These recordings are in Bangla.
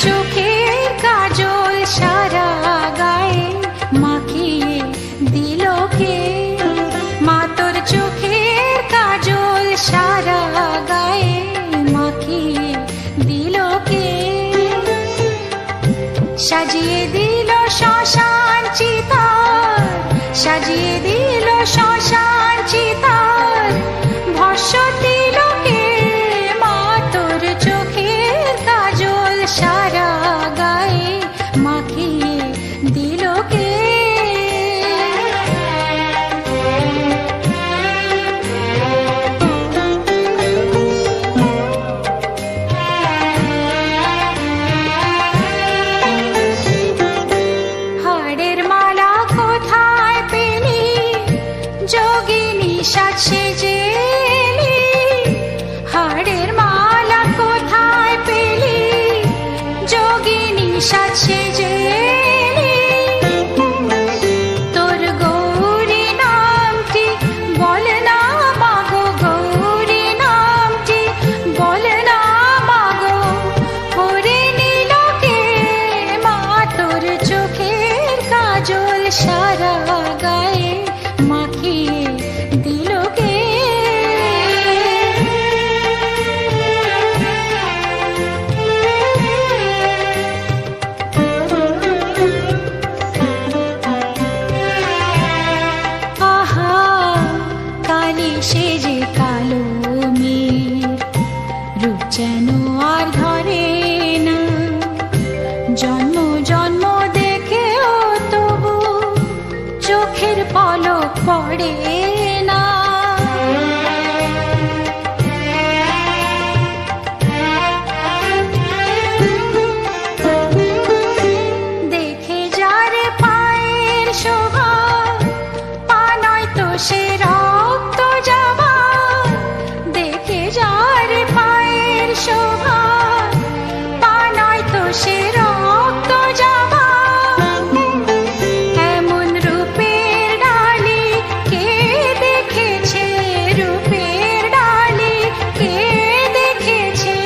চোখের কাজল সারা গায়ে মাখিয়ে দিল কে? মা তোর চোখের কাজল সারা গায়ে মাখিয়ে দিল কে? সাজিয়ে দিল শ্মশান চিতার, সাজিয়ে দিল শ্মশান চিতার, ভস্য দিল কে? মা তোর চোখের কাজল সারা গায়ে মাখিয়ে দিল কে? হাড়ের মালা কোথায় পেলি যোগিনী সাজ সেজে এলি? হাড়ের মালা কোথায় পেলি যোগিনী সাজ সেজে এলি? তোর গৌরী নামটি বল না মাগো, গৌরী নামটি বল না মাগো, করে নিল কে? মা তোর চোখের কাজল সারা গায়ে মাখিয়ে দিল কে? আহা কালি সেজে কালো মেয়ের রূপ যেন আর ধরে না, জন্ম জন্ম দেখেও তবু চোখের পলক পড়ে না। দেখে যারে পায়ের শোভা, পা নয় তো সে রক্ত যাবা। দেখে যারে পায়ের শোভা, পা নয় তো সে রক্ত যাবা। এমন রূপের ডালি কে দেখেছে? রূপের ডালি কে দেখেছে?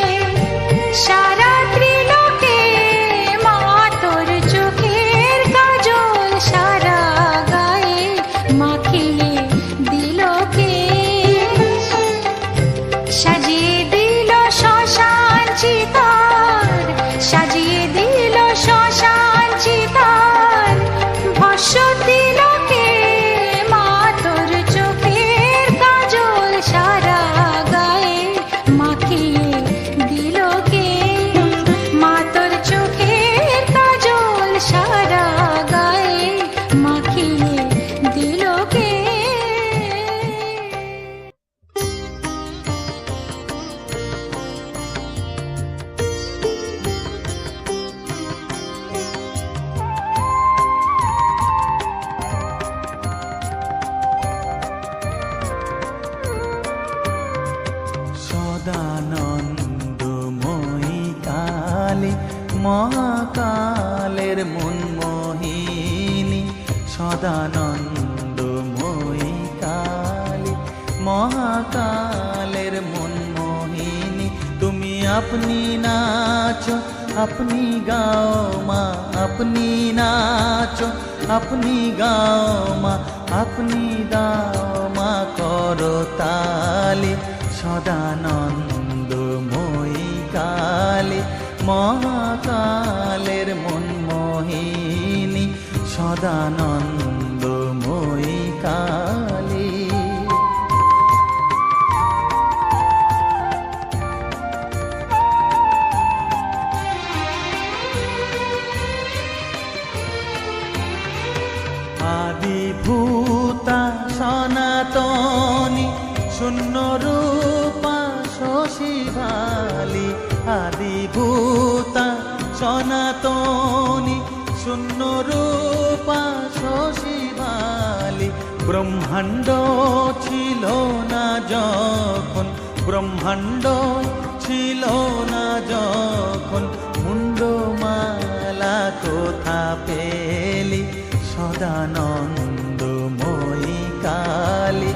সারা ত্রিলোকে মা তোর চোখের কাজল সারা গায়ে মাখিয়ে দিল কে? সাজিয়ে দিল শ্মশান চিতার, সাজিয়ে দিল শ্মশান চিতার, ভস্য দিল কে? মা তোর চোখের কাজল সারা গায়ে মাখিয়ে দিল কে? মা তোর চোখের কাজল সারা গায়ে মাখিয়ে দিল কে? সদানন্দময়ী কালী মহাকালের মনমোহিনী, সদানন্দময়ী কালী মহাকালের মনমোহিনী, তুমি আপনি নাচো আপনি গাও মা, আপনি নাচো আপনি গাও মা, আপনি দাও মা করতালি। সদানন্দময়ী কালী মহাকালের মনমোহিনী, সদানন্দময়ী কালী। আদিভূতা সনাতনী শূন্য রূপা শশীভালি, আদিভূতা সনাতনী শূন্য রূপা শশীভালি। ব্রহ্মাণ্ড ছিল না যখন, ব্রহ্মাণ্ড ছিল না যখন, মুন্ডমালা কোথা পেলি? সদানন্দময়ী কালী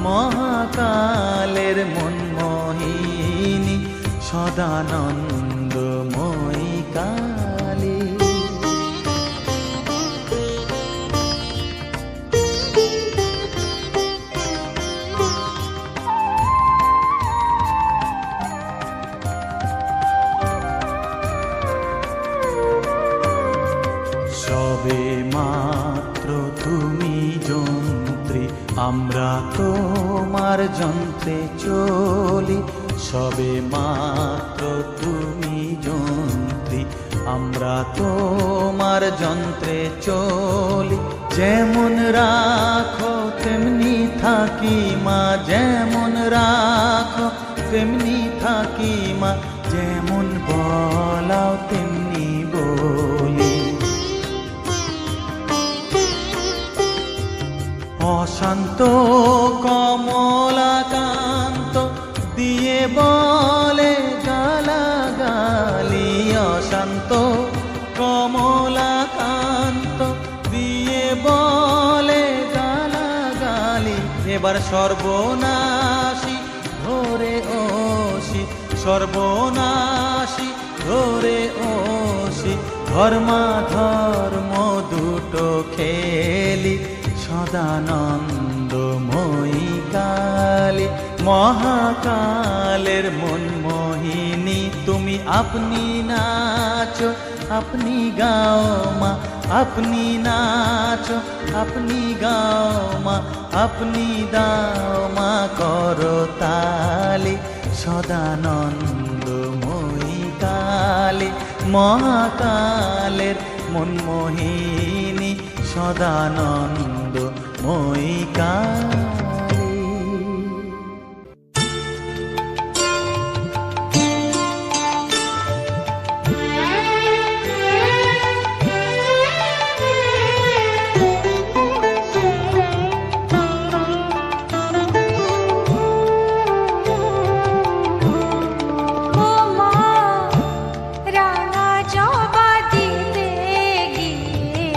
মহাকালের মনমোহিনী, সদানন্দময়ী কালী। সবে মাত্র তুমি যন্ত্রী, আমরা তোমার যন্ত্রে চলি। সবে মাত্র তুমি যন্ত্রী, আমরা তোমার যন্ত্রে চলি। যেমন রাখো তেমনি থাকি মা, যেমন রাখো তেমনি থাকি মা, যেমন বলাও তেমনি বলি। অশান্ত কমলাকান্ত দিয়ে বলে গালাগালি, অশান্ত কমলাকান্ত দিয়ে বলে গালাগালি। এবার সর্বনাশী ধরে ওসি, সর্বনাশী ধরে ওসি, ধর্মাধর্ম দুটো খেলি। সদানন্দময়ী কালী, মহাকালের মনমোহিনী, তুমি আপনি নাচো আপনি গাও মা, আপনি নাচো আপনি গাও মা, আপনি দাও মা করতালি। সদানন্দময়ী কালী, মহাকালের মনমোহিনী, সদানন্দময়ী কালী। ও মা রাঙা জবা দিতে গিয়ে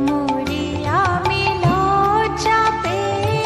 মরি আমি লজ্জা পেয়ে।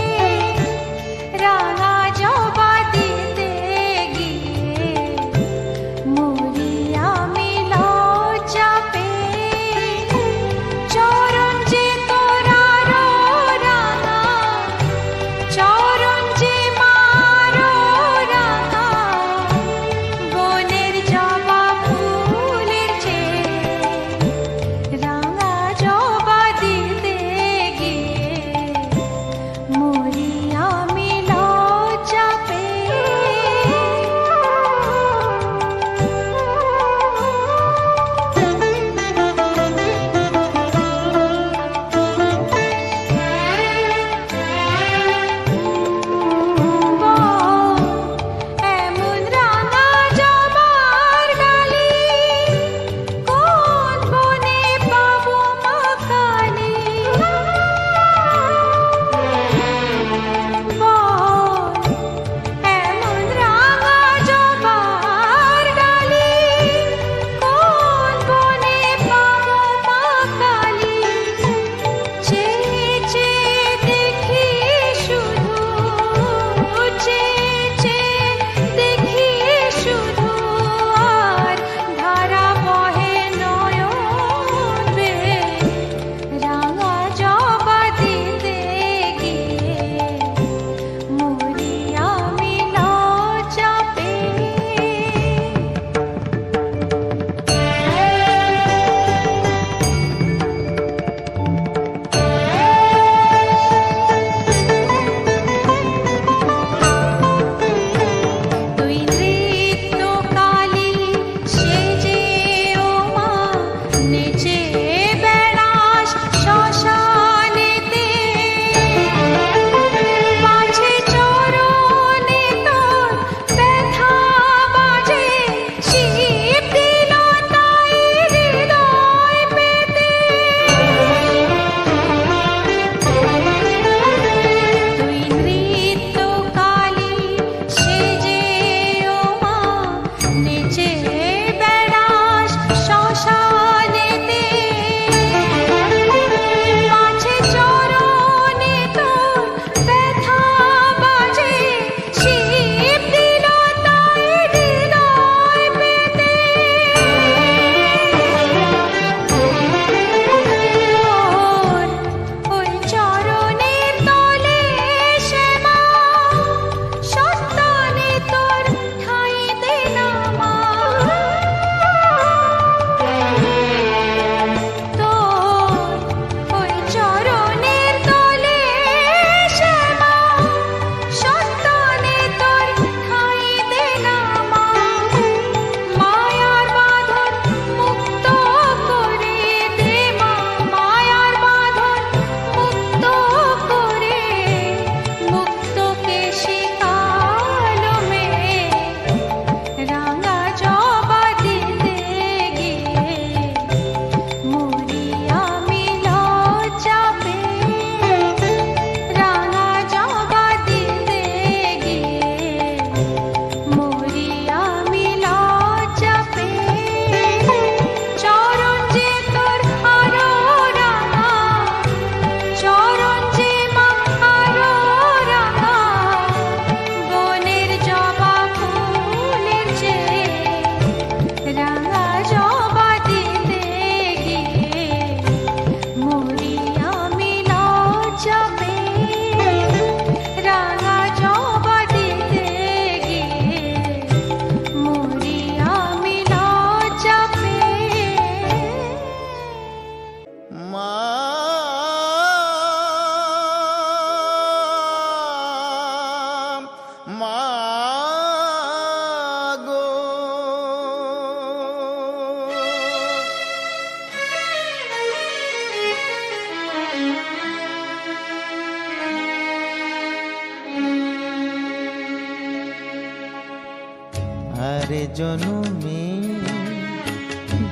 জনমে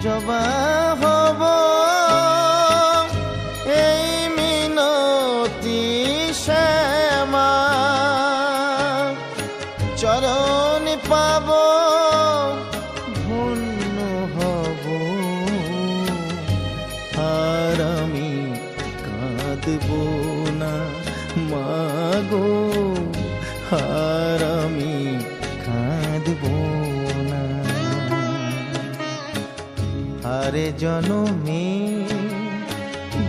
জবা হব এই মিনতি শ্যামা, চরণ পাব ধন্য হব, আর আমি কাঁদব না মাগো, আর আমি কাঁদব না। আরে জনমে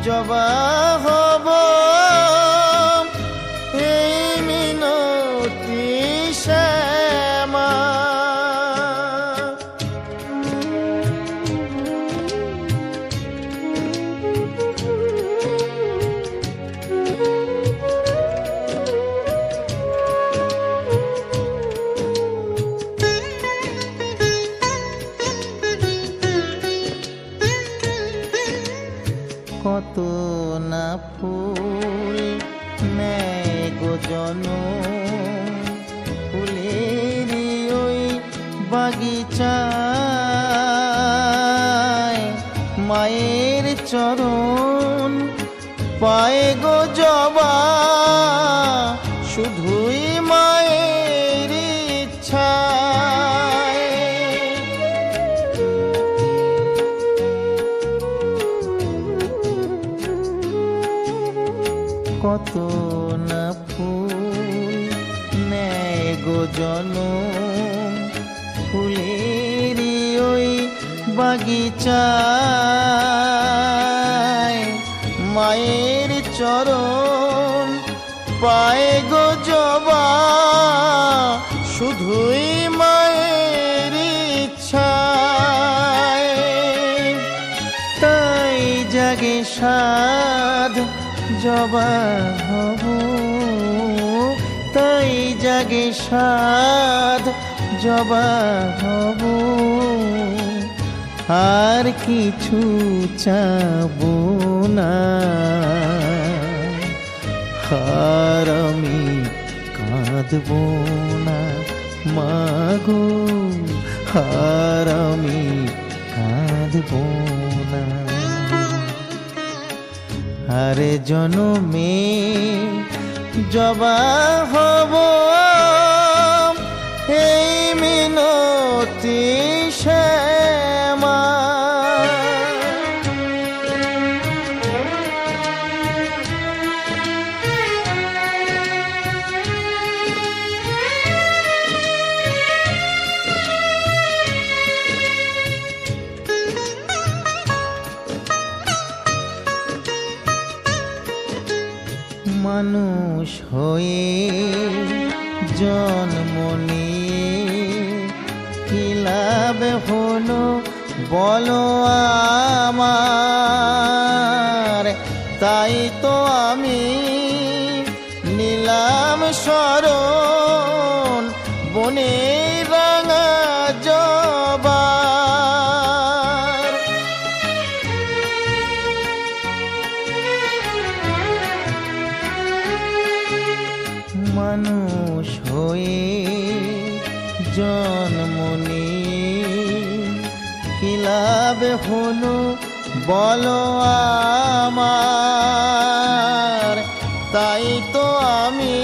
জবা হব এই মিনতি শ্যামা। কত না ফুল নেয় গো জনম, ফুলের ওই বাগিচায় মায়ের চরণ পায়ে গো জবা, শুধুই মায়ের ইচ্ছায়। কত না ফুল নেয় গো জনম, ফুলের ওই বাগিচায় মায়ের চরণ পায়ে গো জবা, শুধুই মায়ের ইচ্ছায়। তাই জাগে সাধ জবা হব, তাই জাগে সাধ জবা হব, আর কিছু চাব না, আর আমি কাঁদব না মাগো, আর আমি কাঁদব না। আরে জনমে জবা হব এই মিনতি শ্যামা। মানুষ হয়ে জন্ম নিয়ে কি লাভ হলো বলো আমার, তাই তো আমি নিলাম শরণ বনে রাঙা জবা। মানুষ হয়ে জন্ম নিয়ে কি লাভ হলো বলো আমার, তাই তো আমি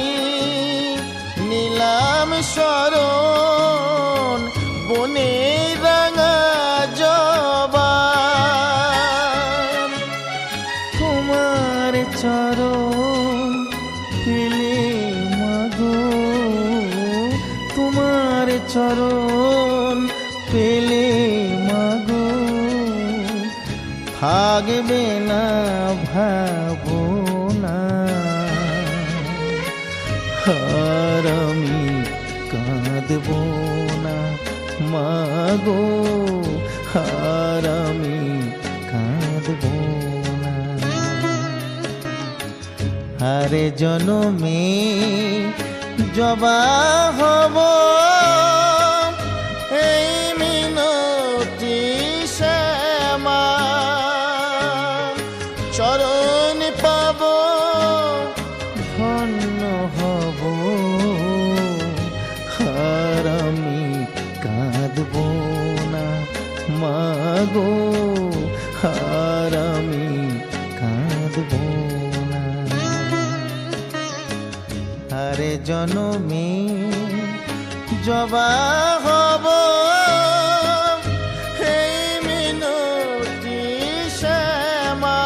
নিলাম শরণ বনে রাঙা জবা। তোমার চরণ পেলে মাগো, তোমার চরণ পেলে মাগো, থাকবে না ভাবনা, আর আমি কাঁদব না মাগো, আর আমি কাঁদব না। আরে জনমে জবা হব এই মিনতি শ্যামা, চরণ পাব ধন্য হব, আর আমি কাঁদব মাগো আর আমি কাঁদব না। আরে জনমে জবা হব এই মিনতি শ্যামা।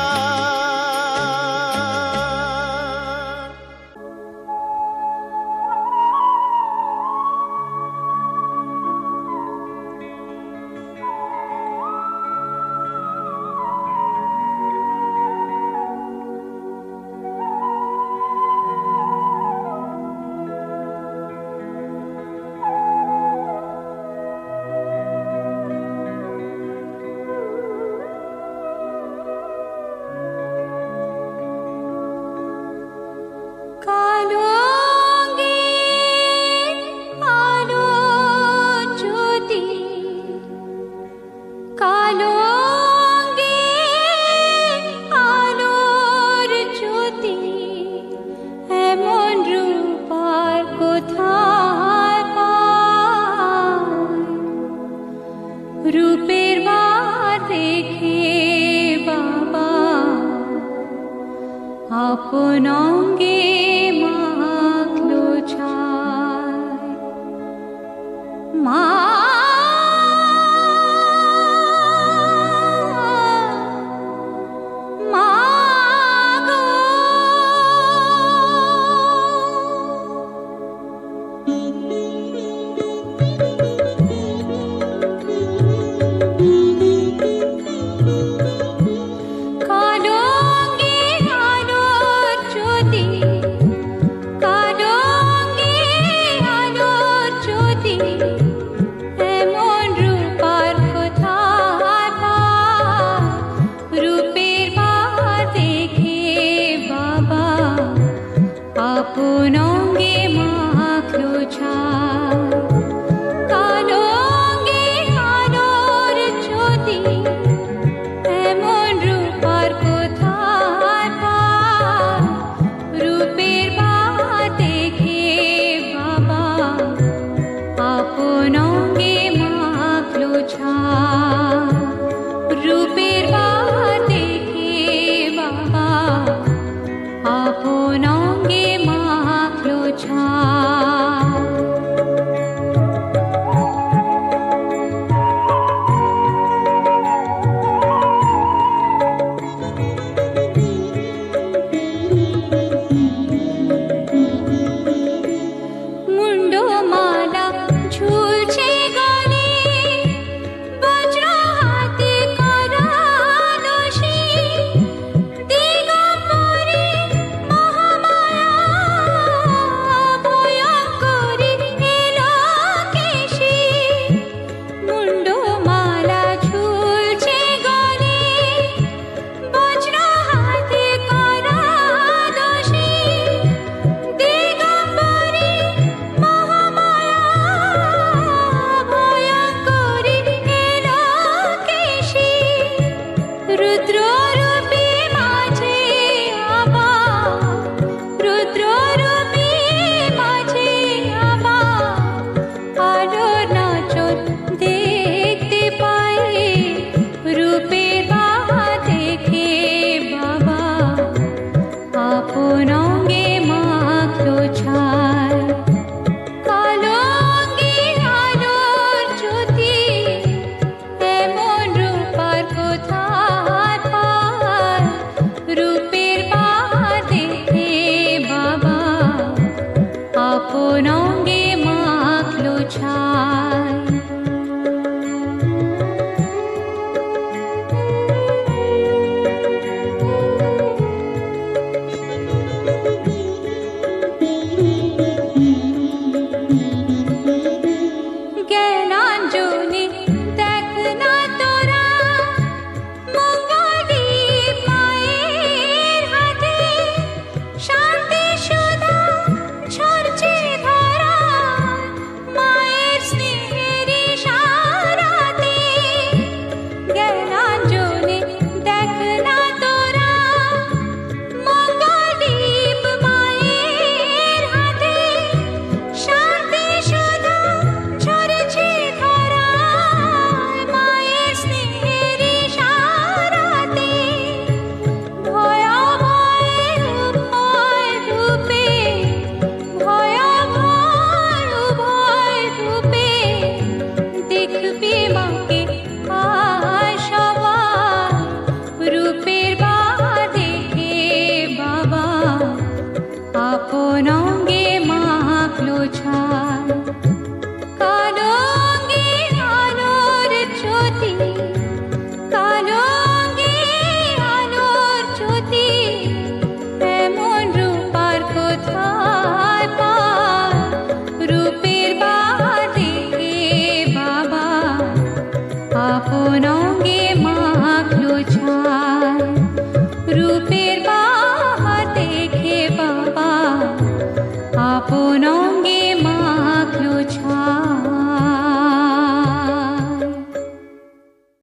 কালো আলো জ্যোতি, কালো আলোর জ্যোতি, এমন রূপার কোথায় পায়? রূপের বাদ দেখে বাবা আপন অঙ্গে মাখলো ছায়। মা